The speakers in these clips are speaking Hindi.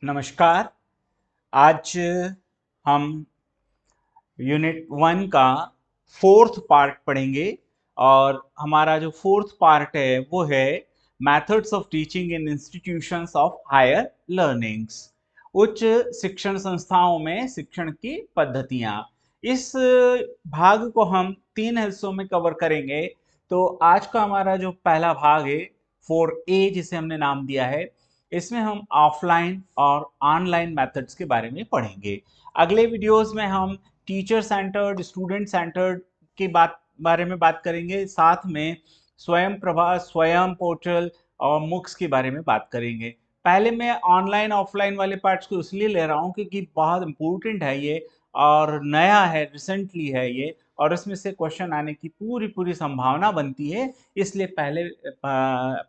नमस्कार। आज हम यूनिट 1 का फोर्थ पार्ट पढ़ेंगे और हमारा जो फोर्थ पार्ट है वो है methods of teaching in institutions of higher learnings. उच्च शिक्षण संस्थाओं में शिक्षण की पद्धतियाँ। इस भाग को हम 3 हिस्सों में कवर करेंगे। तो आज का हमारा जो पहला भाग है 4A जिसे हमने नाम दिया है, इसमें हम ऑफलाइन और ऑनलाइन मेथड्स के बारे में पढ़ेंगे। अगले वीडियोस में हम टीचर सेंटर्ड, स्टूडेंट सेंटर्ड के बारे में बात करेंगे। साथ में स्वयं प्रभा, स्वयं पोर्टल और मुक्स के बारे में बात करेंगे। पहले मैं ऑनलाइन ऑफलाइन वाले पार्ट्स को इसलिए ले रहा हूँ क्योंकि बहुत इंपॉर्टेंट है ये और नया है, रिसेंटली है ये, और इसमें से क्वेश्चन आने की पूरी पूरी संभावना बनती है। इसलिए पहले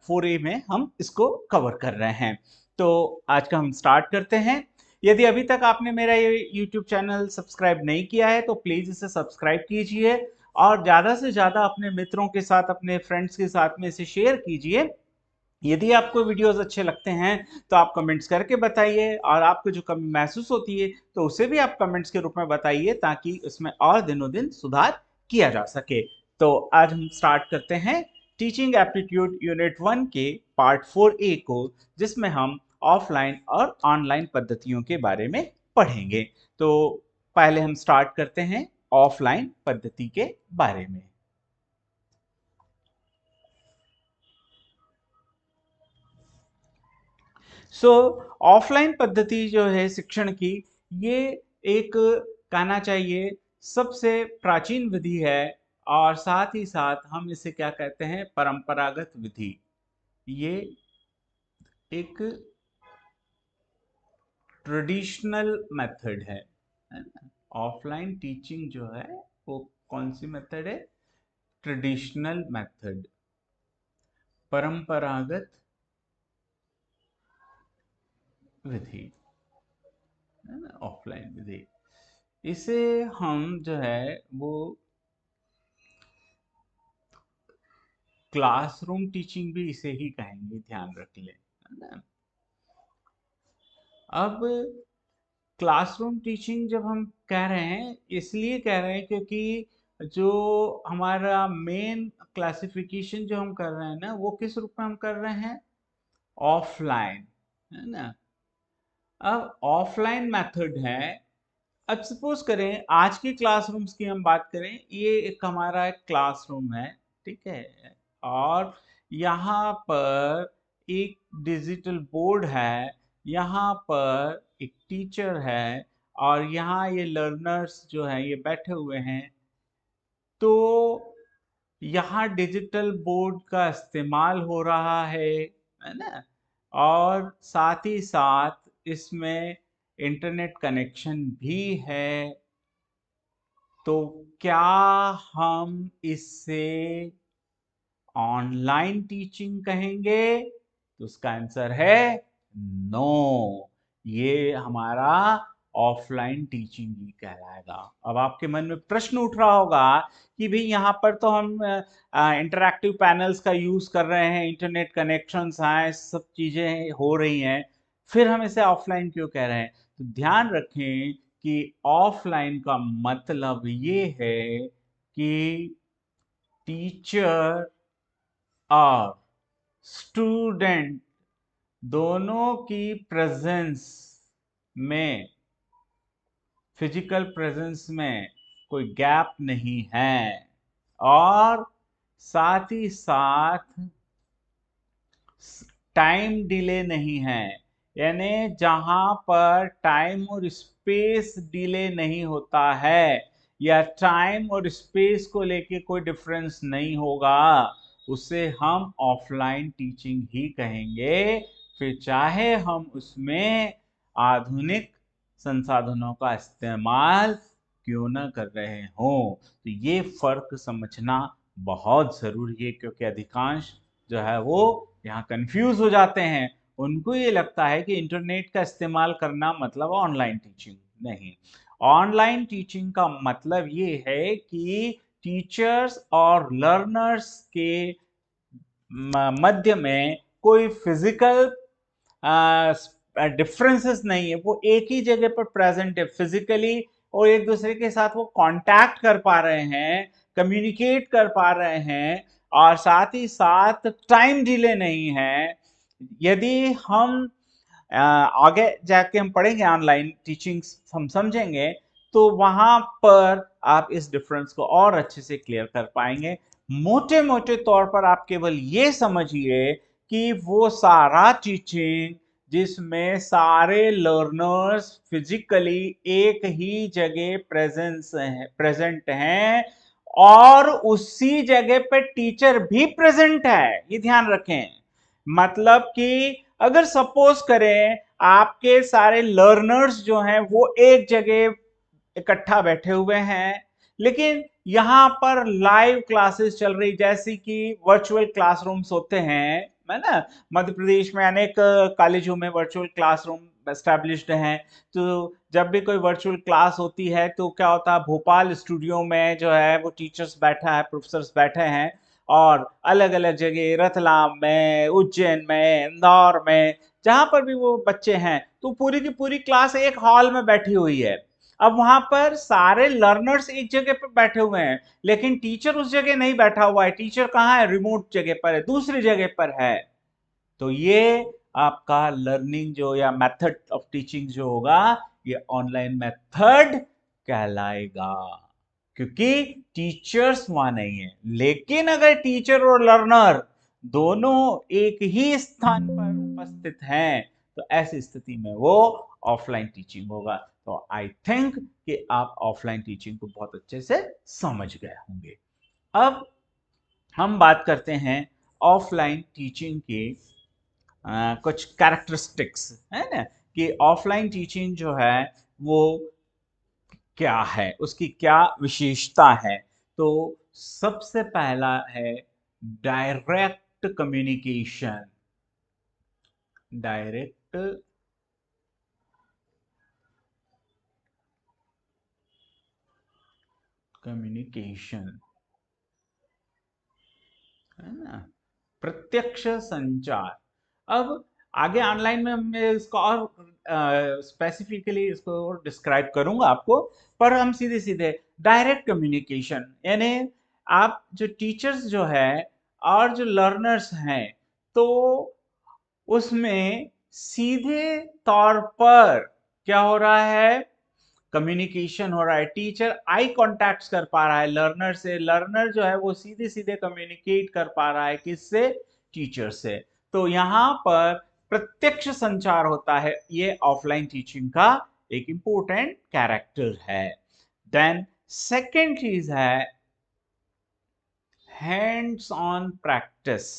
4A में हम इसको कवर कर रहे हैं। तो आज का हम स्टार्ट करते हैं। यदि अभी तक आपने मेरा ये YouTube चैनल सब्सक्राइब नहीं किया है तो प्लीज़ इसे सब्सक्राइब कीजिए और ज़्यादा से ज़्यादा अपने मित्रों के साथ, अपने फ्रेंड्स के साथ में इसे शेयर कीजिए। यदि आपको वीडियोस अच्छे लगते हैं तो आप कमेंट्स करके बताइए और आपको जो कमी महसूस होती है तो उसे भी आप कमेंट्स के रूप में बताइए ताकि उसमें और दिनों दिन सुधार किया जा सके। तो आज हम स्टार्ट करते हैं टीचिंग एप्टीट्यूड यूनिट 1 के पार्ट 4A को, जिसमें हम ऑफलाइन और ऑनलाइन पद्धतियों के बारे में पढ़ेंगे। तो पहले हम स्टार्ट करते हैं ऑफलाइन पद्धति के बारे में। सो ऑफलाइन पद्धति जो है शिक्षण की, ये एक कहना चाहिए सबसे प्राचीन विधि है और साथ ही साथ हम इसे क्या कहते हैं, परंपरागत विधि। ये एक ट्रेडिशनल मेथड है ना। ऑफलाइन टीचिंग जो है वो कौन सी मेथड है? ट्रेडिशनल मेथड, परंपरागत विधि, है ना, ऑफलाइन विधि। इसे हम जो है वो क्लासरूम टीचिंग भी इसे ही कहेंगे, ध्यान रख लें, है ना। अब क्लासरूम टीचिंग जब हम कह रहे हैं, इसलिए कह रहे हैं क्योंकि जो हमारा मेन क्लासिफिकेशन जो हम कर रहे हैं ना, वो किस रूप में हम कर रहे हैं? ऑफलाइन, है ना। अब ऑफलाइन मेथड है। अब सपोज करें आज के क्लासरूम्स की हम बात करें, ये एक हमारा एक क्लासरूम है, ठीक है, और यहाँ पर एक डिजिटल बोर्ड है, यहाँ पर एक टीचर है और यहाँ ये लर्नर्स जो हैं ये बैठे हुए हैं। तो यहाँ डिजिटल बोर्ड का इस्तेमाल हो रहा है ना, और साथ ही साथ इसमें इंटरनेट कनेक्शन भी है। तो क्या हम इससे ऑनलाइन टीचिंग कहेंगे? तो उसका आंसर है नो। ये हमारा ऑफलाइन टीचिंग ही कहलाएगा। अब आपके मन में प्रश्न उठ रहा होगा कि भाई यहाँ पर तो हम इंटरैक्टिव पैनल्स का यूज कर रहे हैं, इंटरनेट कनेक्शंस हैं, सब चीजें हो रही हैं, फिर हम इसे ऑफलाइन क्यों कह रहे हैं? तो ध्यान रखें कि ऑफलाइन का मतलब ये है कि टीचर और स्टूडेंट दोनों की प्रेजेंस में, फिजिकल प्रेजेंस में कोई गैप नहीं है, और साथ ही साथ टाइम डिले नहीं है। यानी जहां पर टाइम और स्पेस डिले नहीं होता है या टाइम और स्पेस को लेके कोई डिफरेंस नहीं होगा, उसे हम ऑफलाइन टीचिंग ही कहेंगे। फिर चाहे हम उसमें आधुनिक संसाधनों का इस्तेमाल क्यों न कर रहे हों। तो ये फर्क समझना बहुत जरूरी है क्योंकि अधिकांश जो है वो यहाँ कंफ्यूज हो जाते हैं। उनको ये लगता है कि इंटरनेट का इस्तेमाल करना मतलब ऑनलाइन टीचिंग। नहीं, ऑनलाइन टीचिंग का मतलब ये है कि टीचर्स और लर्नर्स के मध्य में कोई फिजिकल डिफरेंसेस नहीं है, वो एक ही जगह पर प्रेजेंट है फिजिकली, और एक दूसरे के साथ वो कांटेक्ट कर पा रहे हैं, कम्युनिकेट कर पा रहे हैं, और साथ ही साथ टाइम डिले नहीं है। यदि हम आगे जाके हम पढ़ेंगे ऑनलाइन टीचिंग, हम समझेंगे, तो वहां पर आप इस डिफरेंस को और अच्छे से क्लियर कर पाएंगे। मोटे मोटे तौर पर आप केवल ये समझिए कि वो सारा टीचिंग जिसमें सारे लर्नर्स फिजिकली एक ही जगह प्रेजेंट हैं और उसी जगह पे टीचर भी प्रेजेंट है, ये ध्यान रखें। मतलब कि अगर सपोज करें आपके सारे लर्नर्स जो हैं वो एक जगह इकट्ठा बैठे हुए हैं, लेकिन यहां पर लाइव क्लासेस चल रही, जैसे कि वर्चुअल क्लासरूम्स होते हैं, है ना। मध्य प्रदेश में अनेक कॉलेजों में वर्चुअल क्लासरूम एस्टैब्लिश्ड हैं। तो जब भी कोई वर्चुअल क्लास होती है तो क्या होता है, भोपाल स्टूडियो में जो है वो टीचर्स बैठा है, प्रोफेसर्स बैठे हैं, और अलग अलग जगह रतलाम में, उज्जैन में, इंदौर में, जहां पर भी वो बच्चे हैं, तो पूरी की पूरी क्लास एक हॉल में बैठी हुई है। अब वहां पर सारे लर्नर्स एक जगह पर बैठे हुए हैं, लेकिन टीचर उस जगह नहीं बैठा हुआ है। टीचर कहाँ है, रिमोट जगह पर है, दूसरी जगह पर है। तो ये आपका लर्निंग जो या मेथड ऑफ टीचिंग जो होगा, ये ऑनलाइन मेथड कहलाएगा, क्योंकि टीचर्स वहां नहीं है। लेकिन अगर टीचर और लर्नर दोनों एक ही स्थान पर उपस्थित हैं, तो ऐसी स्थिति में वो ऑफलाइन टीचिंग होगा। तो आई थिंक कि आप ऑफलाइन टीचिंग को बहुत अच्छे से समझ गए होंगे। अब हम बात करते हैं ऑफलाइन टीचिंग के कुछ कैरेक्टरिस्टिक्स, है ना, कि ऑफलाइन टीचिंग जो है वो क्या है, उसकी क्या विशेषता है। तो सबसे पहला है डायरेक्ट कम्युनिकेशन। डायरेक्ट कम्युनिकेशन, है ना, प्रत्यक्ष संचार। अब आगे ऑनलाइन में मैं इसको और स्पेसिफिकली इसको डिस्क्राइब करूंगा आपको, पर हम सीधे सीधे डायरेक्ट कम्युनिकेशन, यानी आप जो टीचर्स जो है और जो लर्नर्स हैं, तो उसमें सीधे तौर पर क्या हो रहा है, कम्युनिकेशन हो रहा है। टीचर आई कांटेक्ट कर पा रहा है लर्नर से, लर्नर जो है वो सीधे सीधे कम्युनिकेट कर पा रहा है किससे, टीचर से। तो यहां पर प्रत्यक्ष संचार होता है, ये ऑफलाइन टीचिंग का एक इंपॉर्टेंट कैरेक्टर है। देन सेकेंड चीज है hands on practice,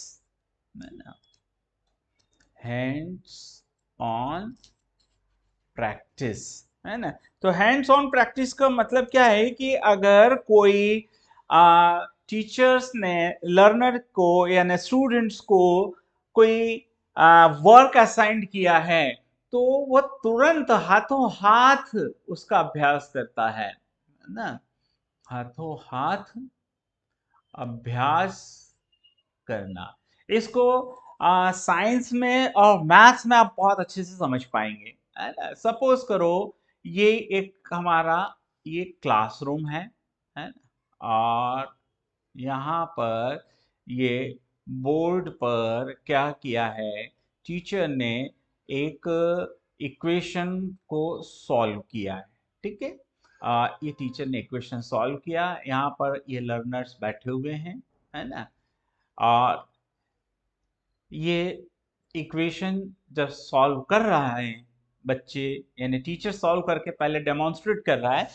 hands on practice, है ना। तो हैंड्स ऑन प्रैक्टिस का मतलब क्या है कि अगर कोई टीचर्स ने लर्नर को यानी स्टूडेंट्स को कोई वर्क असाइंड किया है, तो वो तुरंत हाथों हाथ उसका अभ्यास करता है ना, हाथों हाथ अभ्यास करना। इसको साइंस में और मैथ्स में आप बहुत अच्छे से समझ पाएंगे, है ना। सपोज करो ये एक हमारा ये क्लासरूम है ना, और यहाँ पर ये बोर्ड पर क्या किया है, टीचर ने एक इक्वेशन को सॉल्व किया है, ठीक है। ये टीचर ने इक्वेशन सॉल्व किया, यहाँ पर ये लर्नर्स बैठे हुए हैं, है ना। और ये इक्वेशन जब सॉल्व कर रहा है बच्चे, यानी टीचर सॉल्व करके पहले डेमोन्स्ट्रेट कर रहा है,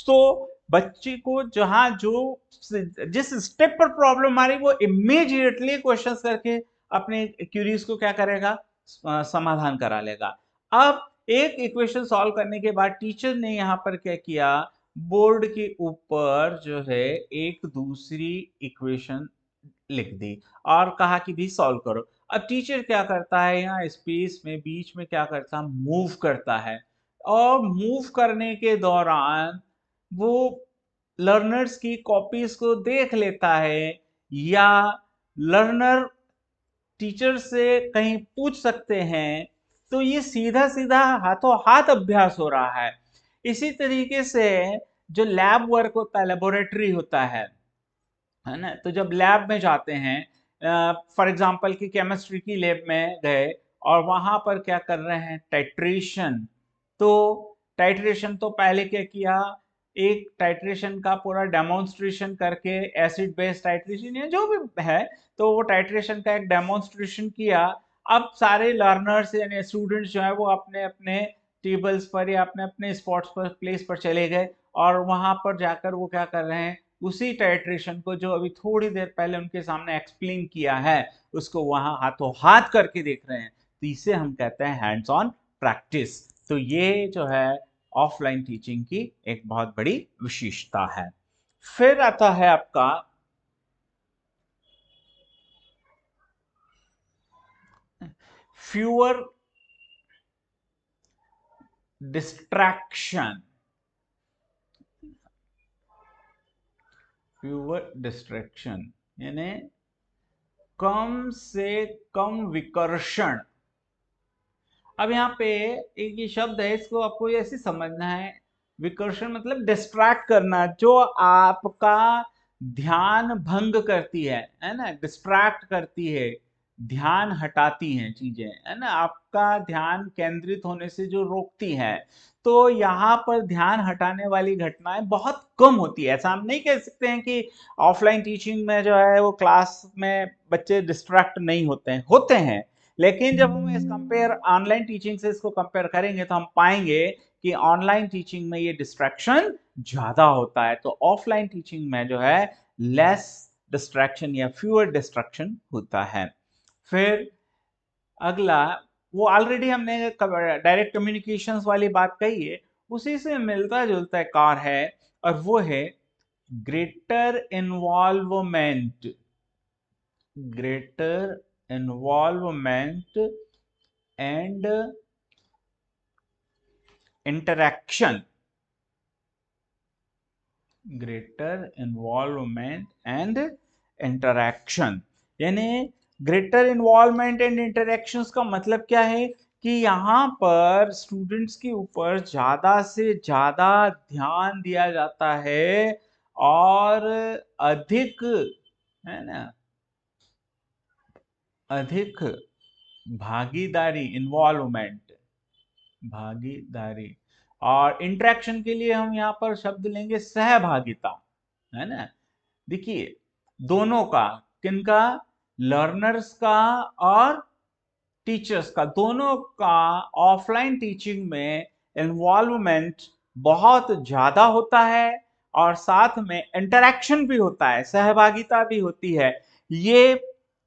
तो बच्चे को जहां जो जिस स्टेप पर प्रॉब्लम आ रही वो इमीडिएटली क्वेश्चंस करके अपने क्यूरीज को क्या करेगा, समाधान करा लेगा। अब एक इक्वेशन सॉल्व करने के बाद टीचर ने यहाँ पर क्या किया, बोर्ड के ऊपर जो है एक दूसरी इक्वेशन लिख दी और कहा कि भी सॉल्व करो। अब टीचर क्या करता है, यहाँ स्पेस में बीच में क्या करता है, मूव करता है, और मूव करने के दौरान वो लर्नर्स की कॉपीज को देख लेता है, या लर्नर टीचर से कहीं पूछ सकते हैं तो ये सीधा सीधा हाथों हाथ अभ्यास हो रहा है। इसी तरीके से जो लैब वर्क होता है, लेबोरेटरी होता है ना, तो जब लैब में जाते हैं, फॉर एग्जांपल कि केमिस्ट्री की लैब में गए और वहां पर क्या कर रहे हैं, टाइट्रेशन। तो टाइट्रेशन तो पहले क्या किया, एक टाइट्रेशन का पूरा डेमोन्स्ट्रेशन करके, एसिड बेस टाइट्रेशन या जो भी है, तो वो टाइट्रेशन का एक डेमोन्स्ट्रेशन किया। अब सारे लर्नर्स यानी स्टूडेंट्स जो है वो अपने अपने टेबल्स पर या अपने अपने स्पॉट्स पर, प्लेस पर चले गए और वहां पर जाकर वो क्या कर रहे हैं, उसी टाइट्रेशन को जो अभी थोड़ी देर पहले उनके सामने एक्सप्लेन किया है उसको वहां हाथों हाथ करके देख रहे हैं। तो इसे हम कहते हैं हैंड्स ऑन प्रैक्टिस। तो ये जो है ऑफलाइन टीचिंग की एक बहुत बड़ी विशेषता है। फिर आता है आपका फ्यूअर डिस्ट्रैक्शन। फ्यूअर डिस्ट्रैक्शन यानी कम से कम विकर्षण। अब यहाँ पे एक ये शब्द है, इसको आपको ऐसे समझना है, विकर्षण मतलब डिस्ट्रैक्ट करना, जो आपका ध्यान भंग करती है ना, डिस्ट्रैक्ट करती है, ध्यान हटाती हैं चीजें, है ना, आपका ध्यान केंद्रित होने से जो रोकती है। तो यहाँ पर ध्यान हटाने वाली घटनाएं बहुत कम होती है। ऐसा हम नहीं कह सकते हैं कि ऑफलाइन टीचिंग में जो है वो क्लास में बच्चे डिस्ट्रैक्ट नहीं होते हैं, होते हैं। लेकिन जब हम इस कंपेयर ऑनलाइन टीचिंग से इसको कंपेयर करेंगे तो हम पाएंगे कि ऑनलाइन टीचिंग में ये डिस्ट्रैक्शन ज्यादा होता है। तो ऑफलाइन टीचिंग में जो है लेस डिस्ट्रैक्शन या फ्यूअर डिस्ट्रैक्शन होता है। फिर अगला, वो ऑलरेडी हमने डायरेक्ट कम्युनिकेशंस वाली बात कही है, उसी से मिलता जुलता कार है और वो है greater involvement. Greater involvement and interaction. Greater involvement and interaction यानी ग्रेटर इन्वॉल्वमेंट एंड इंटरैक्शंस का मतलब क्या है कि यहाँ पर स्टूडेंट्स के ऊपर ज्यादा से ज्यादा ध्यान दिया जाता है और अधिक, है ना, अधिक भागीदारी, इन्वॉल्वमेंट, भागीदारी। और इंटरेक्शन के लिए हम यहाँ पर शब्द लेंगे सहभागिता, है ना। देखिए दोनों का, किनका, लर्नर्स का और टीचर्स का, दोनों का ऑफलाइन टीचिंग में इन्वॉल्वमेंट बहुत ज्यादा होता है और साथ में इंटरेक्शन भी होता है, सहभागिता भी होती है। ये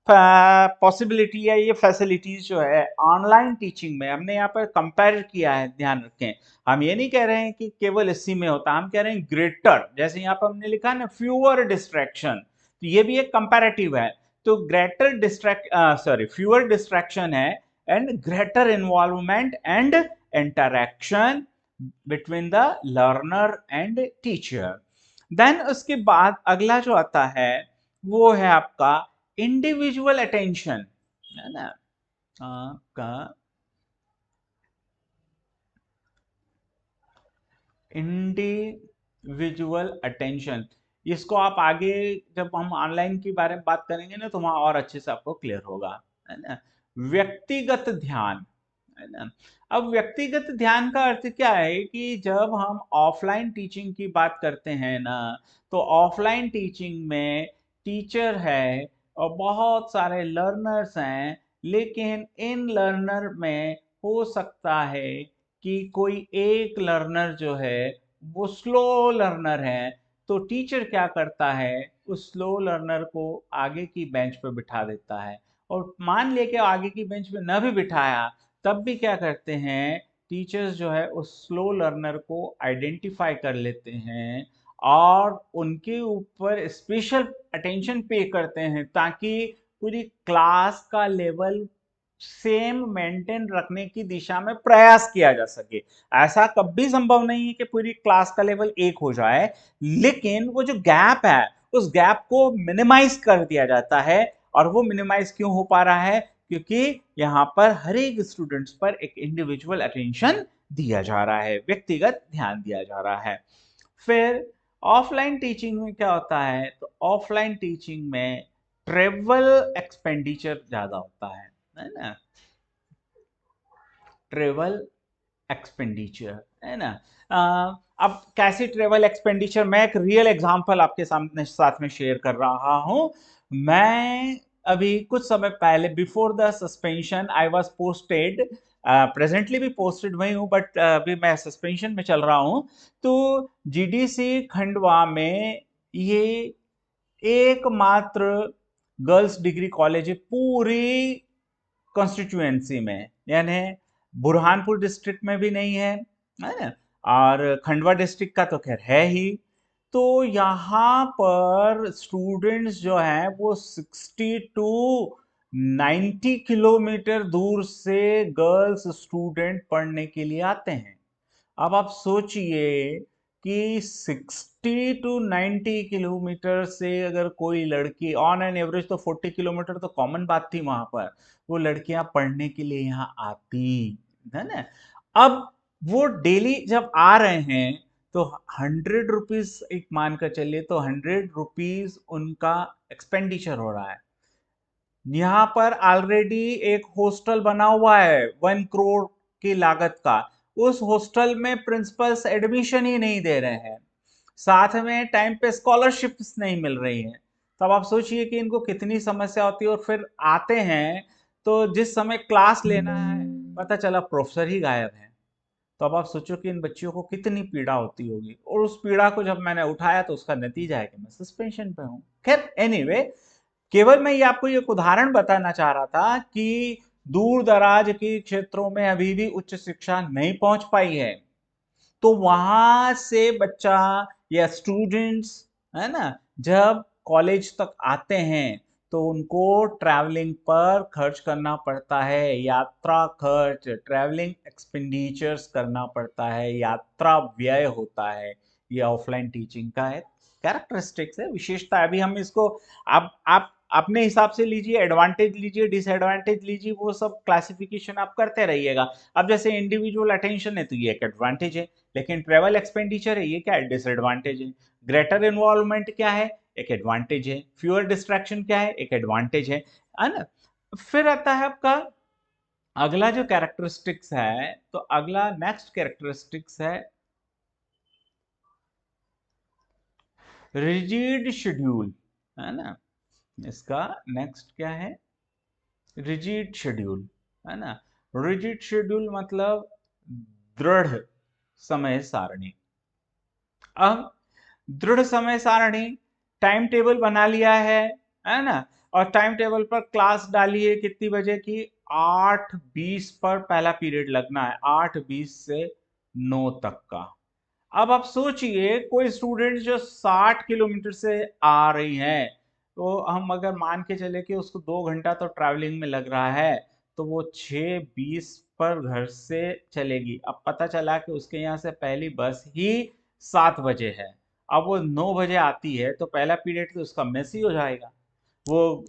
पॉसिबिलिटी या ये फैसिलिटीज जो है ऑनलाइन टीचिंग में हमने यहाँ पर कंपेयर किया है, ध्यान रखें। हम ये नहीं कह रहे हैं कि केवल इसी में होता, हम कह रहे हैं ग्रेटर, जैसे यहाँ पर हमने लिखा ना फ्यूअर डिस्ट्रैक्शन, तो ये भी एक कंपैरेटिव है। तो ग्रेटर फ्यूअर डिस्ट्रैक्शन है and greater involvement and interaction between the learner and teacher. Then उसके बाद अगला जो आता है वो है आपका इंडिविजुअल अटेंशन, है ना, आपका इंडिविजुअल अटेंशन। इसको आप आगे जब हम ऑनलाइन के बारे में बात करेंगे ना तो वहां और अच्छे से आपको क्लियर होगा, है ना। व्यक्तिगत ध्यान, है ना। अब व्यक्तिगत ध्यान का अर्थ क्या है कि जब हम ऑफलाइन टीचिंग की बात करते हैं ना, तो ऑफलाइन टीचिंग में टीचर है और बहुत सारे लर्नर्स हैं, लेकिन इन लर्नर में हो सकता है कि कोई एक लर्नर जो है वो स्लो लर्नर है। तो टीचर क्या करता है, उस स्लो लर्नर को आगे की बेंच पर बिठा देता है। और मान लिया कि आगे की बेंच पे न भी बिठाया, तब भी क्या करते हैं टीचर्स जो है उस स्लो लर्नर को आइडेंटिफाई कर लेते हैं और उनके ऊपर स्पेशल अटेंशन पे करते हैं ताकि पूरी क्लास का लेवल सेम मेंटेन रखने की दिशा में प्रयास किया जा सके। ऐसा कभी संभव नहीं है कि पूरी क्लास का लेवल एक हो जाए, लेकिन वो जो गैप है उस गैप को मिनिमाइज कर दिया जाता है। और वो मिनिमाइज क्यों हो पा रहा है, क्योंकि यहाँ पर हर एक स्टूडेंट्स पर एक इंडिविजुअल अटेंशन दिया जा रहा है, व्यक्तिगत ध्यान दिया जा रहा है। फिर ऑफलाइन टीचिंग में क्या होता है, तो ऑफलाइन टीचिंग में ट्रेवल एक्सपेंडिचर ज्यादा होता है ना, ट्रेवल एक्सपेंडिचर, है ना। अब कैसी ट्रेवल एक्सपेंडिचर, मैं एक रियल एग्जांपल आपके सामने साथ में शेयर कर रहा हूं। मैं अभी कुछ समय पहले, before the suspension I was posted, presently भी पोस्टेड वही हूँ, बट अभी मैं सस्पेंशन में चल रहा हूँ। तो जीडीसी खंडवा में ये एकमात्र गर्ल्स डिग्री कॉलेज है पूरी कॉन्स्टिट्यूएंसी में, यानी बुरहानपुर डिस्ट्रिक्ट में भी नहीं है ना, और खंडवा डिस्ट्रिक्ट का तो खैर है ही। तो यहाँ पर स्टूडेंट्स जो हैं वो 60 टू 90 किलोमीटर दूर से गर्ल्स स्टूडेंट पढ़ने के लिए आते हैं। अब आप सोचिए कि 60 टू 90 किलोमीटर से अगर कोई लड़की, ऑन एन एवरेज तो 40 किलोमीटर तो कॉमन बात थी वहां पर, वो लड़कियां पढ़ने के लिए यहाँ आती है ना। अब वो डेली जब आ रहे हैं तो 100 रुपीज एक मानकर चलिए, तो 100 रुपीज उनका एक्सपेंडिचर हो रहा है। यहाँ पर ऑलरेडी एक हॉस्टल बना हुआ है 1 करोड़ की लागत का, उस हॉस्टल में प्रिंसिपल्स एडमिशन ही नहीं दे रहे हैं, साथ में टाइम पे स्कॉलरशिप्स नहीं मिल रही हैं। तब आप सोचिए कि इनको कितनी समस्या होती है। और फिर आते हैं तो जिस समय क्लास लेना है पता चला प्रोफेसर ही गायब है। तो अब आप सोचो कि इन बच्चियों को कितनी पीड़ा होती होगी, और उस पीड़ा को जब मैंने उठाया तो उसका नतीजा है कि मैं सस्पेंशन पे हूँ। खैर एनीवे, केवल मैं ये आपको एक उदाहरण बताना चाह रहा था कि दूर दराज के क्षेत्रों में अभी भी उच्च शिक्षा नहीं पहुंच पाई है, तो वहां से बच्चा या स्टूडेंट्स, है ना, जब कॉलेज तक आते हैं तो उनको ट्रैवलिंग पर खर्च करना पड़ता है, यात्रा खर्च, ट्रैवलिंग एक्सपेंडिचर्स करना पड़ता है, यात्रा व्यय होता है। ये ऑफलाइन टीचिंग का है कैरेक्टरिस्टिक्स है, विशेषता है। अभी हम इसको, आप अपने हिसाब से लीजिए, एडवांटेज लीजिए, डिसएडवांटेज लीजिए, वो सब क्लासिफिकेशन आप करते रहिएगा। अब जैसे इंडिविजुअल अटेंशन है तो ये एक एडवांटेज है, लेकिन ट्रेवल एक्सपेंडिचर है ये क्या है, डिसएडवांटेज है। ग्रेटर इन्वॉल्वमेंट क्या है, एक एडवांटेज है। फ्यूअर डिस्ट्रैक्शन क्या है, एक एडवांटेज है ना। फिर आता है आपका अगला जो कैरेक्टरिस्टिक्स है, तो अगला नेक्स्ट कैरेक्टरिस्टिक्स है रिजिड शेड्यूल, है ना। इसका नेक्स्ट क्या है, रिजिड शेड्यूल, है ना। रिजिड शेड्यूल मतलब दृढ़ समय सारणी। अब दृढ़ समय सारणी, टाइम टेबल बना लिया है ना, और टाइम टेबल पर क्लास डाली है कितनी बजे की, 8:20 पर पहला पीरियड लगना है, 8:20 से 9 तक का। अब आप सोचिए कोई स्टूडेंट जो 60 किलोमीटर से आ रही है, तो हम अगर मान के चले कि उसको 2 घंटा तो ट्रैवलिंग में लग रहा है, तो वो 6:20 पर घर से चलेगी। अब पता चला कि उसके यहाँ से पहली बस ही 7 बजे है, अब वो 9 बजे आती है, तो पहला पीरियड तो उसका मिस ही हो जाएगा। वो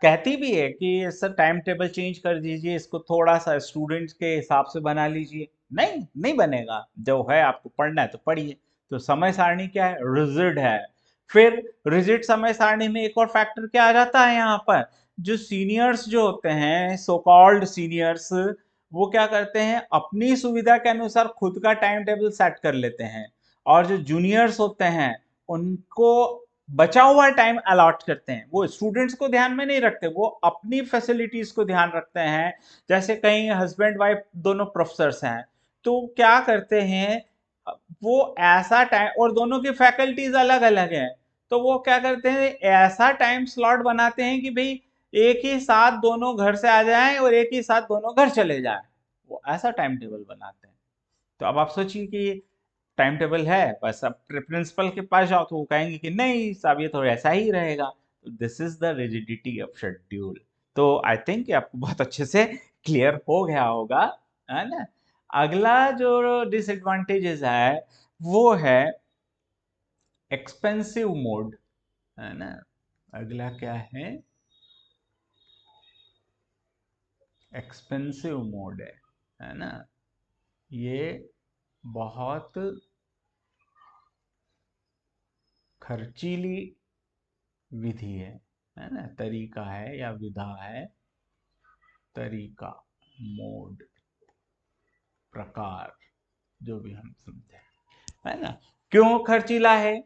कहती भी है कि सर टाइम टेबल चेंज कर दीजिए, इसको थोड़ा सा स्टूडेंट्स के हिसाब से बना लीजिए। नहीं, नहीं बनेगा, जो है आपको पढ़ना है तो पढ़िए। तो समय सारणी क्या है, रिजिड है। फिर रिजिड समय सारणी में एक और फैक्टर क्या आ जाता है यहाँ पर, जो सीनियर्स जो होते हैं, सो कॉल्ड सीनियर्स, वो क्या करते हैं, अपनी सुविधा के अनुसार खुद का टाइम टेबल सेट कर लेते हैं, और जो जूनियर्स होते हैं उनको बचा हुआ टाइम अलॉट करते हैं। वो स्टूडेंट्स को ध्यान में नहीं रखते, वो अपनी फैसिलिटीज को ध्यान रखते हैं। जैसे कहीं हस्बैंड वाइफ दोनों प्रोफेसर्स हैं, तो क्या करते हैं, वो ऐसा टाइम, और दोनों की फैकल्टीज अलग अलग हैं, तो वो क्या करते हैं, ऐसा टाइम स्लॉट बनाते हैं कि भाई एक ही साथ दोनों घर से आ जाएं और एक ही साथ दोनों घर चले जाएं। वो ऐसा टाइम टेबल बनाते हैं। तो अब आप सोचिए कि टाइम टेबल है, बस अब प्रिंसिपल के पास जाओ तो वो कहेंगे कि नहीं साहब ये तो ऐसा ही रहेगा। तो this is the rigidity of schedule. तो आई थिंक आपको बहुत अच्छे से क्लियर हो गया होगा, है ना। अगला जो डिसएडवांटेजेस है वो है एक्सपेंसिव मोड, है ना। अगला क्या है, एक्सपेंसिव मोड है ना, ये बहुत खर्चीली विधि है ना, तरीका है या विधा है, तरीका, मोड, प्रकार, जो भी हम समझे, है ना। क्यों खर्चीला है?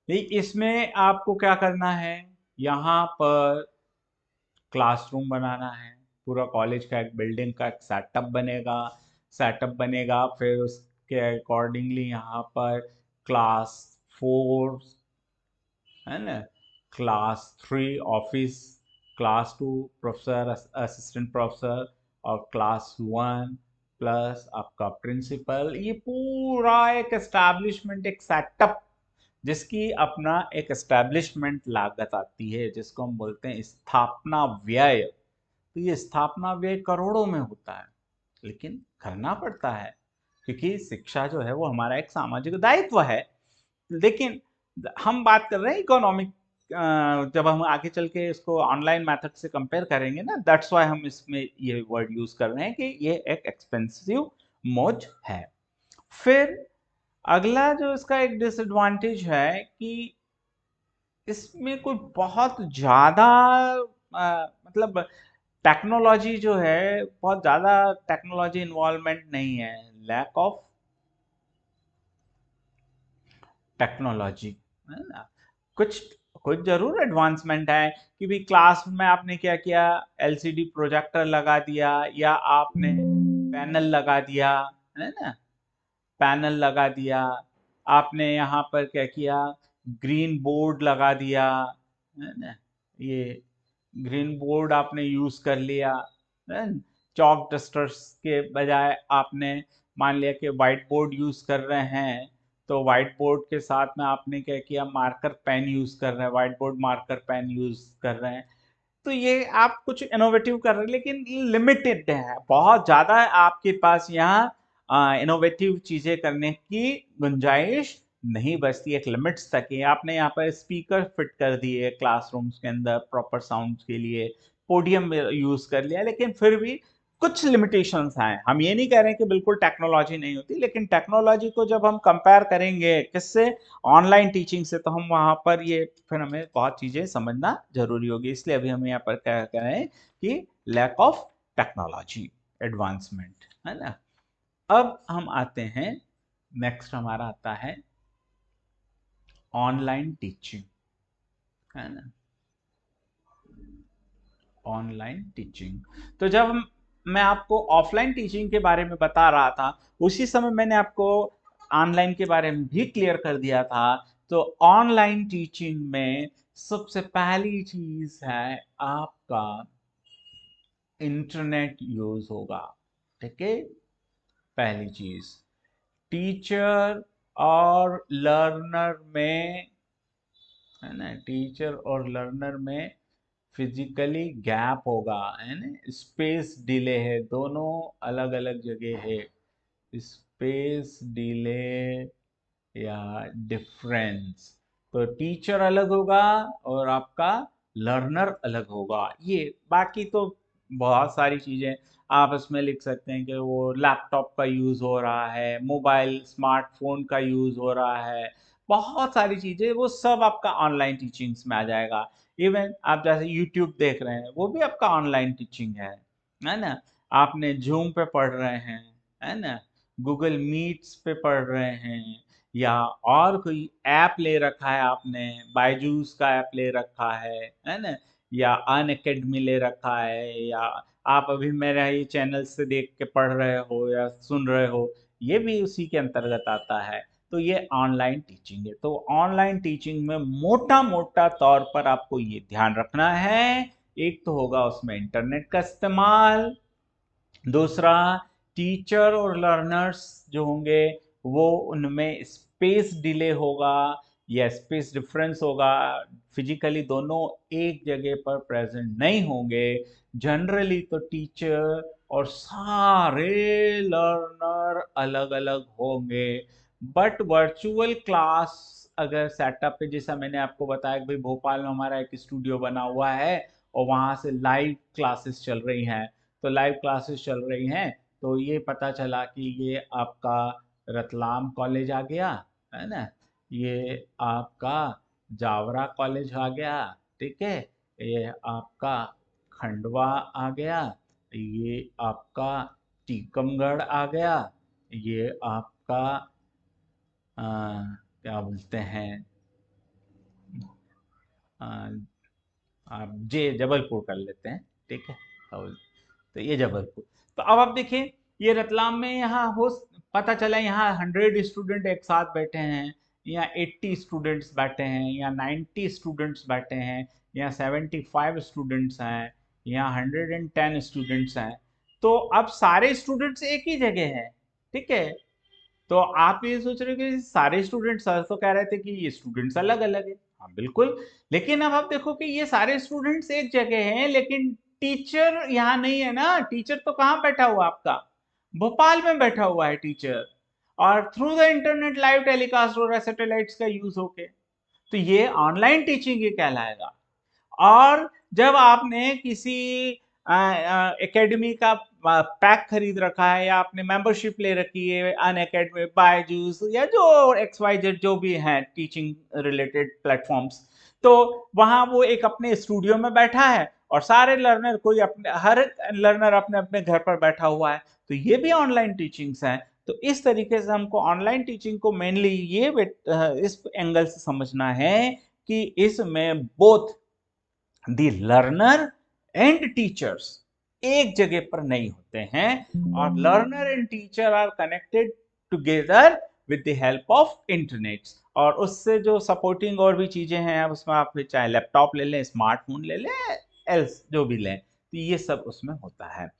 इसमें आपको क्या करना है, यहाँ पर क्लासरूम बनाना है, पूरा कॉलेज का एक बिल्डिंग का एक सेटअप बनेगा, फिर उसके अकॉर्डिंगली यहाँ पर क्लास 4, है ना, class 3 office, class 2 professor assistant professor, और क्लास 1 प्लस आपका प्रिंसिपल, ये पूरा एक एस्टैब्लिशमेंट, एक सेटअप, जिसकी अपना एक एस्टैब्लिशमेंट लागत आती है, जिसको हम बोलते हैं स्थापना व्यय। तो ये स्थापना व्यय करोड़ों में होता है, लेकिन करना पड़ता है, क्योंकि शिक्षा जो है वो हमारा एक सामाजिक दायित्व है। लेकिन हम बात कर रहे हैं इकोनॉमिक, जब हम आगे चल के इसको ऑनलाइन मेथड से कंपेयर करेंगे ना, दैट्स वाई हम इसमें ये वर्ड यूज कर रहे हैं कि ये एक एक्सपेंसिव मोड है। फिर अगला जो इसका एक डिसएडवांटेज है कि इसमें कोई बहुत ज़्यादा मतलब टेक्नोलॉजी जो है, बहुत ज़्यादा टेक्नोलॉजी इन्वॉल्वमेंट नहीं है, लैक ऑफ टेक्नोलॉजी, है ना। कुछ कुछ जरूर एडवांसमेंट है कि भी क्लास में आपने क्या किया, एलसीडी प्रोजेक्टर लगा दिया, या आपने पैनल लगा दिया, है ना, पैनल लगा दिया, आपने यहाँ पर क्या किया, ग्रीन बोर्ड लगा दिया, है ना, ये ग्रीन बोर्ड आपने यूज कर लिया, है ना? चॉक डस्टर्स के बजाय आपने मान लिया कि वाइट बोर्ड यूज कर रहे हैं, तो वाइट बोर्ड के साथ में आपने क्या किया, मार्कर पेन यूज कर रहे हैं, white board marker pen use कर रहे हैं। तो ये आप कुछ इनोवेटिव कर रहे हैं, लेकिन लिमिटेड है, बहुत ज़्यादा आपके पास यहाँ इनोवेटिव चीज़ें करने की गुंजाइश नहीं बचती, एक लिमिट्स तक ही। आपने यहाँ पर स्पीकर फिट कर दिए क्लासरूम्स के अंदर प्रॉपर साउंड के लिए, पोडियम यूज कर लिया, लेकिन फिर भी कुछ लिमिटेशंस हैं। हम ये नहीं कह रहे हैं कि बिल्कुल टेक्नोलॉजी नहीं होती, लेकिन टेक्नोलॉजी को जब हम कंपेयर करेंगे किससे, ऑनलाइन टीचिंग से, तो हम वहाँ पर ये फिर हमें बहुत चीज़ें समझना जरूरी होगी। इसलिए अभी हम यहाँ पर क्या कह रहे हैं कि लैक ऑफ टेक्नोलॉजी एडवांसमेंट, है ना। अब हम आते हैं, नेक्स्ट हमारा आता है ऑनलाइन टीचिंग, है ना, ऑनलाइन टीचिंग। तो जब मैं आपको ऑफलाइन टीचिंग के बारे में बता रहा था, उसी समय मैंने आपको ऑनलाइन के बारे में भी क्लियर कर दिया था। तो ऑनलाइन टीचिंग में सबसे पहली चीज है आपका इंटरनेट यूज होगा, ठीक है। पहली चीज, टीचर और लर्नर में, है ना, टीचर और लर्नर में फिजिकली गैप होगा, है ना, स्पेस डिले है, दोनों अलग अलग जगह है, स्पेस डिले या डिफरेंस। तो टीचर अलग होगा और आपका लर्नर अलग होगा। ये बाकी तो बहुत सारी चीज़ें आप इसमें लिख सकते हैं कि वो लैपटॉप का यूज़ हो रहा है, मोबाइल स्मार्टफोन का यूज़ हो रहा है, बहुत सारी चीज़ें, वो सब आपका ऑनलाइन टीचिंग्स में आ जाएगा। इवन आप जैसे यूट्यूब देख रहे हैं, वो भी आपका ऑनलाइन टीचिंग है ना। आपने जूम पे पढ़ रहे हैं, है ना, गूगल मीट्स पे पढ़ रहे हैं, या और कोई ऐप ले रखा है आपने, बायजूस का ऐप ले रखा है ना, या अन अकेडमी ले रखा है, या आप अभी मेरा ये चैनल से देख के पढ़ रहे हो या सुन रहे हो, ये भी उसी के अंतर्गत आता है। तो ये ऑनलाइन टीचिंग है। तो ऑनलाइन टीचिंग में मोटा मोटा तौर पर आपको ये ध्यान रखना है, एक तो होगा उसमें इंटरनेट का इस्तेमाल, दूसरा टीचर और लर्नर्स जो होंगे वो उनमें स्पेस डिले होगा या स्पेस डिफरेंस होगा, फिजिकली दोनों एक जगह पर प्रेजेंट नहीं होंगे। जनरली तो टीचर और सारे लर्नर अलग अलग होंगे, बट वर्चुअल क्लास अगर सेटअप है, जैसा मैंने आपको बताया कि भाई भोपाल में हमारा एक स्टूडियो बना हुआ है और वहाँ से लाइव क्लासेस चल रही हैं, तो लाइव क्लासेस चल रही हैं, तो ये पता चला कि ये आपका रतलाम कॉलेज आ गया, है ना, ये आपका जावरा कॉलेज आ गया, ठीक है, ये आपका खंडवा आ गया, ये आपका टीकमगढ़ आ गया, ये आपका अ, क्या बोलते हैं, अ, आप जबलपुर कर लेते हैं, ठीक है। और तो ये जबलपुर। तो अब आप देखिए, ये रतलाम में यहाँ हो, पता चला यहाँ 100 स्टूडेंट एक साथ बैठे हैं, यहाँ 80 स्टूडेंट्स बैठे हैं, यहाँ 90 स्टूडेंट्स बैठे हैं, यहाँ 75 स्टूडेंट्स हैं, यहाँ 110 स्टूडेंट्स हैं। तो अब सारे स्टूडेंट्स एक ही जगह हैं, ठीक है। तो आप ये सोच रहे हो कि सारे स्टूडेंट, सर तो कह रहे थे कि ये स्टूडेंट्स अलग अलग है, हाँ बिल्कुल, लेकिन अब आप देखो कि ये सारे स्टूडेंट्स एक जगह हैं, लेकिन टीचर यहाँ नहीं है ना। टीचर तो कहाँ बैठा हुआ आपका, भोपाल में बैठा हुआ है टीचर, और through the internet live telecast हो रहा है सैटेलाइट्स का यूज होके। तो ये ऑनलाइन टीचिंग ही कहलाएगा। और जब आपने किसी एकेडमी का पैक खरीद रखा है, या आपने मेंबरशिप ले रखी है अन अकेडमी, बायजूस, या जो XYZ जो भी हैं टीचिंग रिलेटेड प्लेटफॉर्म्स, तो वहां वो एक अपने स्टूडियो में बैठा है और सारे लर्नर, कोई अपने, हर लर्नर अपने अपने घर पर बैठा हुआ है, तो ये भी ऑनलाइन टीचिंग्स हैं। तो इस तरीके से हमको ऑनलाइन टीचिंग को मेनली ये इस एंगल से समझना है कि इसमें both the learner and teachers एक जगह पर नहीं होते हैं, और learner and teacher are connected together with the help of internet. और उससे जो सपोर्टिंग और भी चीजें हैं, उसमें आप चाहे लैपटॉप ले लें, स्मार्टफोन ले लें, एल्स जो भी लें, तो ये सब उसमें होता है।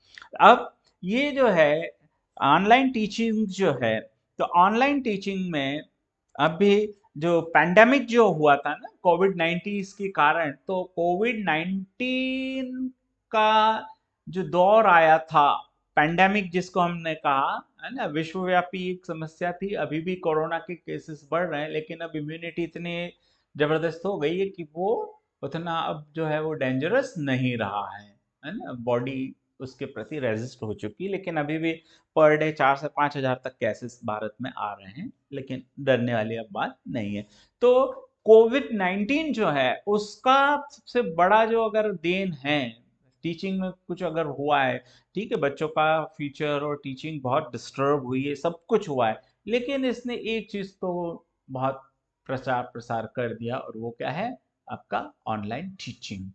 अब ये जो है ऑनलाइन टीचिंग जो है, तो ऑनलाइन टीचिंग में अभी जो पैंडेमिक जो हुआ था ना कोविड-19 के कारण, तो कोविड-19 का जो दौर आया था, पैंडेमिक जिसको हमने कहा, है ना, विश्वव्यापी एक समस्या थी। अभी भी कोरोना के केसेस बढ़ रहे हैं, लेकिन अब इम्यूनिटी इतनी जबरदस्त हो गई है कि वो उतना अब जो है वो डेंजरस नहीं रहा है ना, बॉडी उसके प्रति रेजिस्ट हो चुकी, लेकिन अभी भी पर डे 4 से 5 हज़ार तक केसेस भारत में आ रहे हैं, लेकिन डरने वाली अब बात नहीं है। तो कोविड-19 जो है उसका सबसे बड़ा जो अगर देन है, टीचिंग में कुछ अगर हुआ है, ठीक है, बच्चों का फ्यूचर और टीचिंग बहुत डिस्टर्ब हुई है, सब कुछ हुआ है, लेकिन इसने एक चीज तो बहुत प्रचार प्रसार कर दिया, और वो क्या है, आपका ऑनलाइन टीचिंग।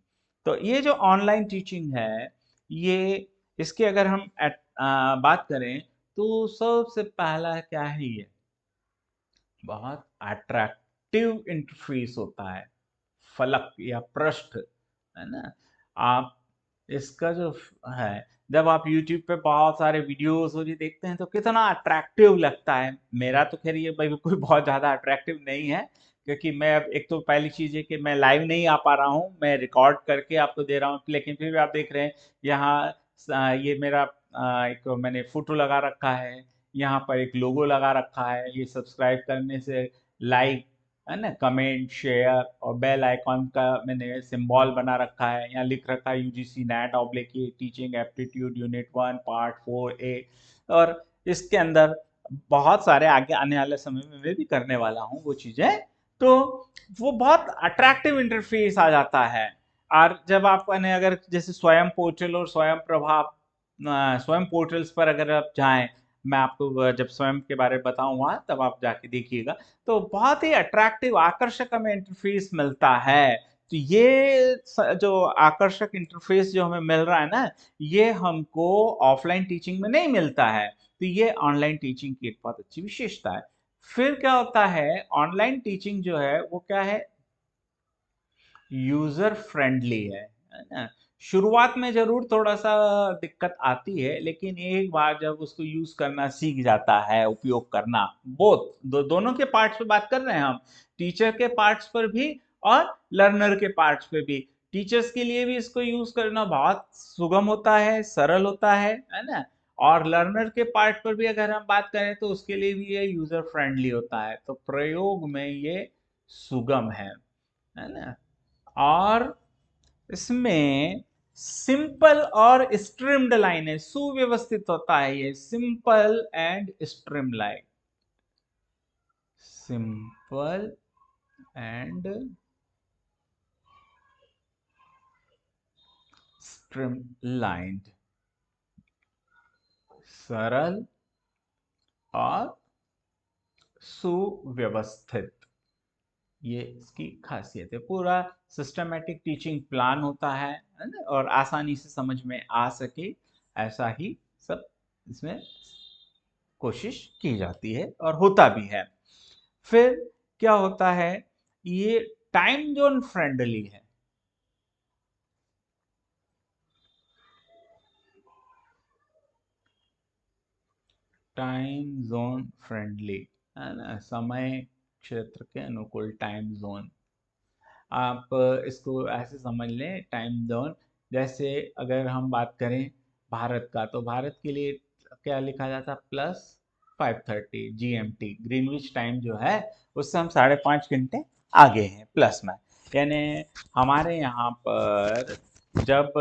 तो ये जो ऑनलाइन टीचिंग है, ये इसके अगर हम बात करें, तो सबसे पहला क्या है, ये बहुत अट्रैक्टिव इंटरफेस होता है, फलक या पृष्ठ, है ना। आप इसका जो है, जब आप YouTube पे बहुत सारे वीडियोस और ये देखते हैं तो कितना अट्रैक्टिव लगता है। मेरा तो खैर ये भाई कोई बहुत ज़्यादा अट्रैक्टिव नहीं है, क्योंकि मैं अब, एक तो पहली चीज़ है कि मैं लाइव नहीं आ पा रहा हूँ, मैं रिकॉर्ड करके आपको दे रहा हूँ, लेकिन फिर भी आप देख रहे हैं यहाँ ये मेरा एक मैंने फोटो लगा रखा है, यहाँ पर एक लोगो लगा रखा है, ये सब्सक्राइब करने से, लाइक, है ना, कमेंट, शेयर, और बेल आइकॉन का मैंने सिंबल बना रखा है, यहाँ लिख रखा है UGC NET oblique teaching aptitude unit 1 part 4A। और इसके अंदर बहुत सारे आगे आने वाले समय में मैं भी करने वाला हूँ वो चीज़ें। तो वो बहुत अट्रैक्टिव इंटरफेस आ जाता है। और जब आप अगर जैसे स्वयं पोर्टल और स्वयं प्रभा, स्वयं पोर्टल्स पर अगर आप जाएं, मैं आपको जब स्वयं के बारे में बताऊंगा तब आप जाके देखिएगा, तो बहुत ही अट्रैक्टिव आकर्षक हमें इंटरफेस मिलता है। तो ये जो आकर्षक इंटरफेस जो हमें मिल रहा है ना, ये हमको ऑफलाइन टीचिंग में नहीं मिलता है। तो ये ऑनलाइन टीचिंग की एक बहुत अच्छी विशेषता है। फिर क्या होता है, ऑनलाइन टीचिंग जो है वो क्या है, यूजर फ्रेंडली है ना। शुरुआत में जरूर थोड़ा सा दिक्कत आती है, लेकिन एक बार जब उसको यूज करना सीख जाता है, उपयोग करना, बोथ दोनों के पार्ट्स पे बात कर रहे हैं हम, टीचर के पार्ट्स पर भी और लर्नर के पार्ट्स पे भी। टीचर्स के लिए भी इसको यूज करना बहुत सुगम होता है, सरल होता है ना। और लर्नर के पार्ट पर भी अगर हम बात करें तो उसके लिए भी ये यूजर फ्रेंडली होता है, तो प्रयोग में ये सुगम है ना। और इसमें सिंपल और स्ट्रीम्ड लाइन है, सुव्यवस्थित होता है ये, simple and stream line, simple and stream line, सरल और सुव्यवस्थित, ये इसकी खासियत है। पूरा सिस्टमेटिक टीचिंग प्लान होता है ना, और आसानी से समझ में आ सके ऐसा ही सब इसमें कोशिश की जाती है और होता भी है। फिर क्या होता है, ये टाइम जोन फ्रेंडली है, टाइम जोन फ्रेंडली है ना, समय क्षेत्र के अनुकूल टाइम जोन। आप इसको ऐसे समझ लें टाइम जोन, जैसे अगर हम बात करें भारत का, तो भारत के लिए क्या लिखा जाता है, +5:30 GMT, ग्रीनविच टाइम जो है उससे हम 5.5 घंटे आगे हैं प्लस में। यानी हमारे यहाँ पर जब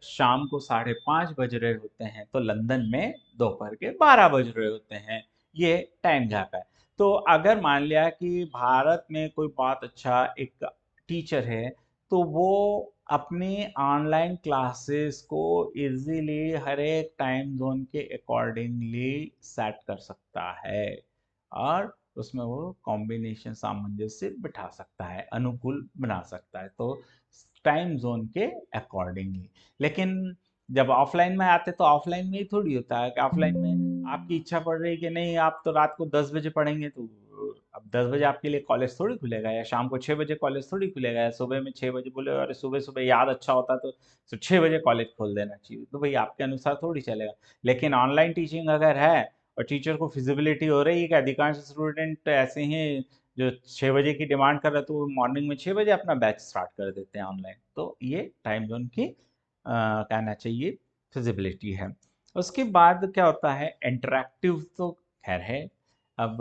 शाम को 5:30 बज रहे होते हैं तो लंदन में दोपहर के 12 बज रहे होते हैं, ये टाइम गैप है। तो अगर मान लिया कि भारत में कोई बहुत अच्छा एक टीचर है, तो वो अपनी ऑनलाइन क्लासेस को इजीली हर एक टाइम जोन के अकॉर्डिंगली सेट कर सकता है और उसमें वो कॉम्बिनेशन सामंजस्य बिठा सकता है, अनुकूल बना सकता है, तो टाइम जोन के अकॉर्डिंगली। लेकिन जब ऑफलाइन में आते तो ऑफलाइन में ही थोड़ी होता है कि ऑफलाइन में आपकी इच्छा पड़ रही है कि नहीं आप तो रात को 10 बजे पढ़ेंगे, तो अब 10 बजे आपके लिए कॉलेज थोड़ी खुलेगा, या शाम को 6 बजे कॉलेज थोड़ी खुलेगा, या सुबह में 6 बजे बोले और सुबह सुबह याद अच्छा होता तो 6 बजे कॉलेज खोल देना चाहिए, तो भाई आपके अनुसार थोड़ी चलेगा। लेकिन ऑनलाइन टीचिंग अगर है और टीचर को फिजिबिलिटी हो रही है कि अधिकांश स्टूडेंट ऐसे हैं जो 6 बजे की डिमांड कर रहे हैं, तो वो मॉर्निंग में 6 बजे अपना बैच स्टार्ट कर देते हैं ऑनलाइन, तो ये टाइम जोन की कहना चाहिए फिजिबिलिटी है। उसके बाद क्या होता है, इंटरैक्टिव तो खैर है, अब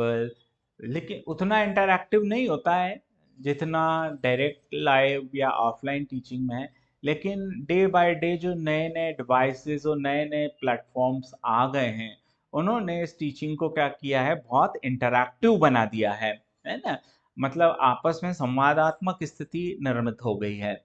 लेकिन उतना इंटरैक्टिव नहीं होता है जितना डायरेक्ट लाइव या ऑफलाइन टीचिंग में है। लेकिन डे बाय डे जो नए नए डिवाइसेस और नए नए प्लेटफॉर्म्स आ गए हैं, उन्होंने इस टीचिंग को क्या किया है, बहुत इंटरैक्टिव बना दिया है ना, मतलब आपस में संवादात्मक स्थिति निर्मित हो गई है।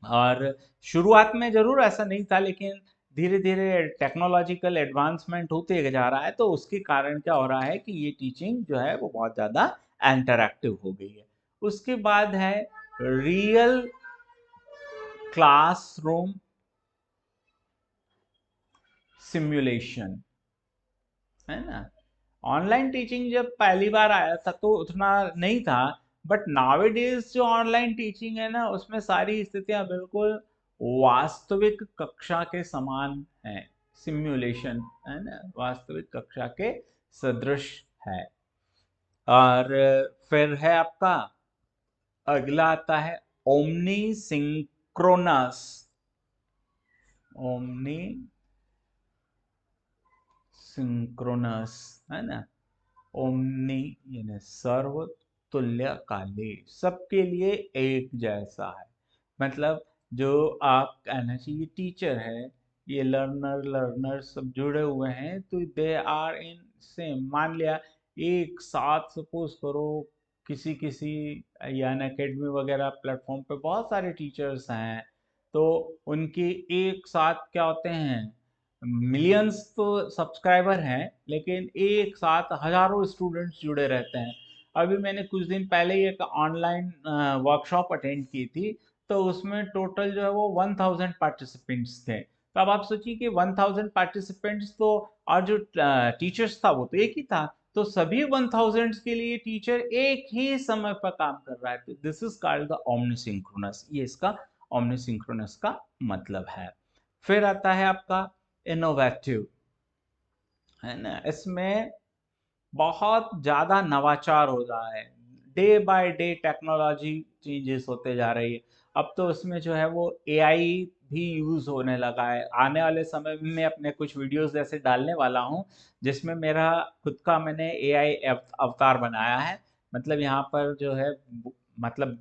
और शुरुआत में ज़रूर ऐसा नहीं था, लेकिन धीरे-धीरे टेक्नोलॉजिकल एडवांसमेंट होते जा रहा है, तो उसके कारण क्या हो रहा है कि ये टीचिंग जो है वो बहुत ज़्यादा इंटरैक्टिव हो गई है। उसके बाद है रियल क्लासरूम सिमुलेशन, है ना? ऑनलाइन टीचिंग जब पहली बार आया था तो उतना नहीं था, बट नाउअडेज जो ऑनलाइन टीचिंग है ना, उसमें सारी स्थितियां बिल्कुल वास्तविक कक्षा के समान है, सिमुलेशन है ना, वास्तविक कक्षा के सदृश है। और फिर है आपका अगला आता है ओमनी सिंक्रोनस, ओमनी सिंक्रोनस है ना, ओमनी यानी सर्व, तुल्यकाली, सबके लिए एक जैसा है। मतलब जो आप कहना चाहिए टीचर है, ये लर्नर सब जुड़े हुए हैं, तो दे आर इन सेम, मान लिया एक साथ सपोज करो किसी किसी यानी अकेडमी वगैरह प्लेटफॉर्म पे बहुत सारे टीचर्स हैं, तो उनके एक साथ क्या होते हैं, मिलियंस तो सब्सक्राइबर हैं, लेकिन एक साथ हजारों स्टूडेंट्स जुड़े रहते हैं। अभी मैंने कुछ दिन पहले ही एक ऑनलाइन वर्कशॉप अटेंड की थी, तो उसमें टोटल जो है वो 1000 पार्टिसिपेंट्स थे। तो अब आप सोचिए कि 1000 पार्टिसिपेंट्स तो, और जो टीचर्स था वो तो एक ही था, तो सभी 1000 के लिए टीचर एक ही समय पर काम कर रहा है, तो दिस इज कॉल्ड द ओमनीसिंक्रोनस, ये इसका ओमनीसिंक्रोनस का मतलब है। फिर आता है आपका इनोवेटिव, है ना, इसमें बहुत ज़्यादा नवाचार हो रहा है, day by day technology changes होते जा रही है। अब तो उसमें जो है वो एआई भी यूज़ होने लगा है। आने वाले समय में मैं अपने कुछ वीडियोस ऐसे डालने वाला हूँ जिसमें मेरा खुद का मैंने एआई अवतार बनाया है। मतलब यहाँ पर जो है मतलब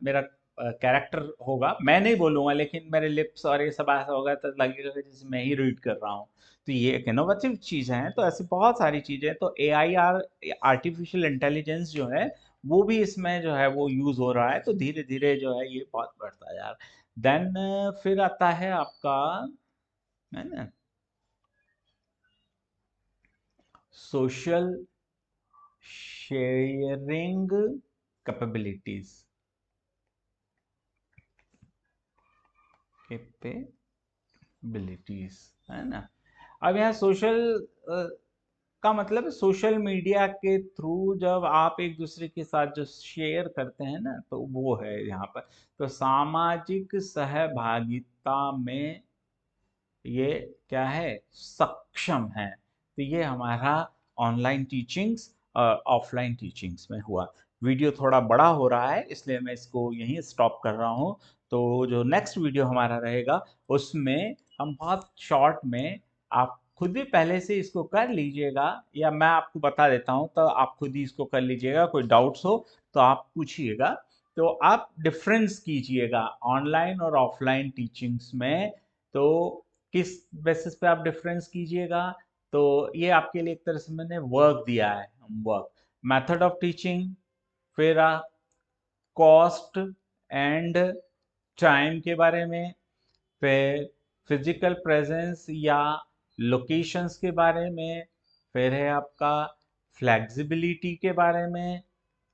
मेरा कैरेक्टर होगा, मैं नहीं बोलूंगा लेकिन मेरे लिप्स और ये सब ऐसा होगा तो लगेगा कि जैसे मैं ही रीड कर रहा हूँ। तो ये एक इनोवेटिव चीज़ है। तो ऐसी बहुत सारी चीज़ें, तो एआई आर्टिफिशियल इंटेलिजेंस जो है वो भी इसमें जो है वो यूज़ हो रहा है। तो धीरे धीरे जो है ये बहुत बढ़ता जा रहा है। देन फिर आता है आपका, है ना, सोशल शेयरिंग कैपेबिलिटीज, कैपेबिलिटीज, है ना। अब यहाँ सोशल का मतलब है सोशल मीडिया के थ्रू जब आप एक दूसरे के साथ जो शेयर करते हैं ना, तो वो है यहाँ पर। तो सामाजिक सहभागिता में ये क्या है, सक्षम है। तो ये हमारा ऑनलाइन टीचिंग्स और ऑफलाइन टीचिंग्स में हुआ। वीडियो थोड़ा बड़ा हो रहा है इसलिए मैं इसको यहीं स्टॉप कर रहा हूँ। तो जो नेक्स्ट वीडियो हमारा रहेगा उसमें हम बहुत शॉर्ट में, आप खुद भी पहले से इसको कर लीजिएगा या मैं आपको बता देता हूँ तो आप खुद ही इसको कर लीजिएगा। कोई डाउट्स हो तो आप पूछिएगा। तो आप डिफरेंस कीजिएगा ऑनलाइन और ऑफलाइन टीचिंग्स में। तो किस बेसिस पे आप डिफरेंस कीजिएगा, तो ये आपके लिए एक तरह से मैंने वर्क दिया है, वर्क, मेथड ऑफ टीचिंग, फिर कॉस्ट एंड टाइम के बारे में, फिर फिजिकल प्रेजेंस या लोकेशंस के बारे में, फिर है आपका फ्लेक्सिबिलिटी के बारे में,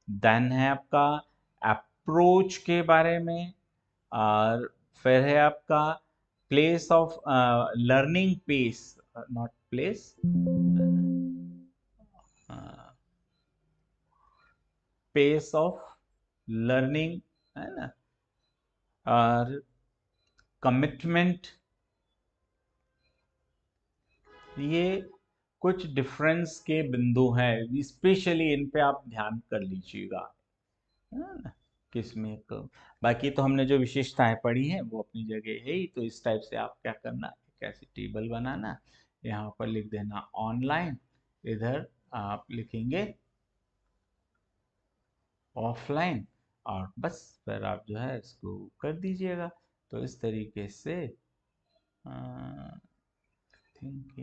देन है आपका अप्रोच के बारे में, और फिर है आपका place of learning pace, not place, pace of learning, है ना, और कमिटमेंट। ये कुछ डिफरेंस के बिंदु हैं, स्पेशली इन पे आप ध्यान कर लीजिएगा, है ना, किसमें तो। बाकी तो हमने जो विशेषताएं पढ़ी हैं वो अपनी जगह है ही। तो इस टाइप से आप क्या करना, एक ऐसी टेबल बनाना, यहाँ पर लिख देना ऑनलाइन, इधर आप लिखेंगे ऑफलाइन, और बस फिर आप जो है इसको कर दीजिएगा। तो इस तरीके से थिंक,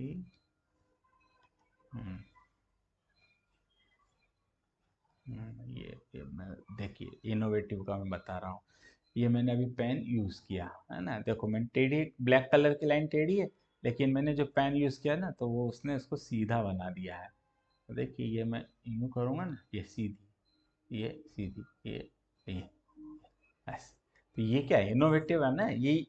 ये मैं, देखिए इनोवेटिव का मैं बता रहा हूँ। ये मैंने अभी पेन यूज़ किया है ना, देखो मैंने टेढ़ी, ब्लैक कलर की लाइन टेढ़ी है, लेकिन मैंने जो पेन यूज़ किया ना तो वो उसने इसको सीधा बना दिया है। तो देखिए ये मैं यूँ करूँगा ना, ये सीधी, ये सीधी, ये ऐसे। तो ये क्या इनोवेटिव है ना ये।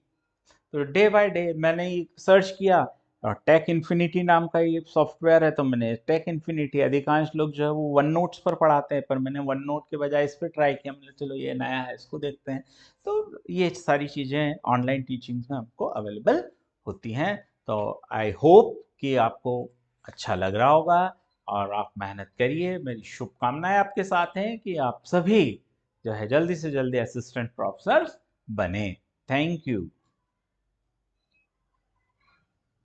तो डे बाय डे मैंने सर्च किया, और टेक इन्फिनिटी नाम का ये सॉफ्टवेयर है, तो मैंने टेक इन्फिनिटी, अधिकांश लोग जो है वो वन नोट्स पर पढ़ाते हैं, पर मैंने वन नोट के बजाय इस पर ट्राई किया। मैंने चलो ये नया है इसको देखते हैं। तो ये सारी चीज़ें ऑनलाइन टीचिंग में आपको अवेलेबल होती हैं। तो आई होप कि आपको अच्छा लग रहा होगा, और आप मेहनत करिए। मेरी शुभकामनाएं आपके साथ हैं कि आप सभी जो है जल्दी से जल्दी असिस्टेंट प्रोफेसर बने। Thank you.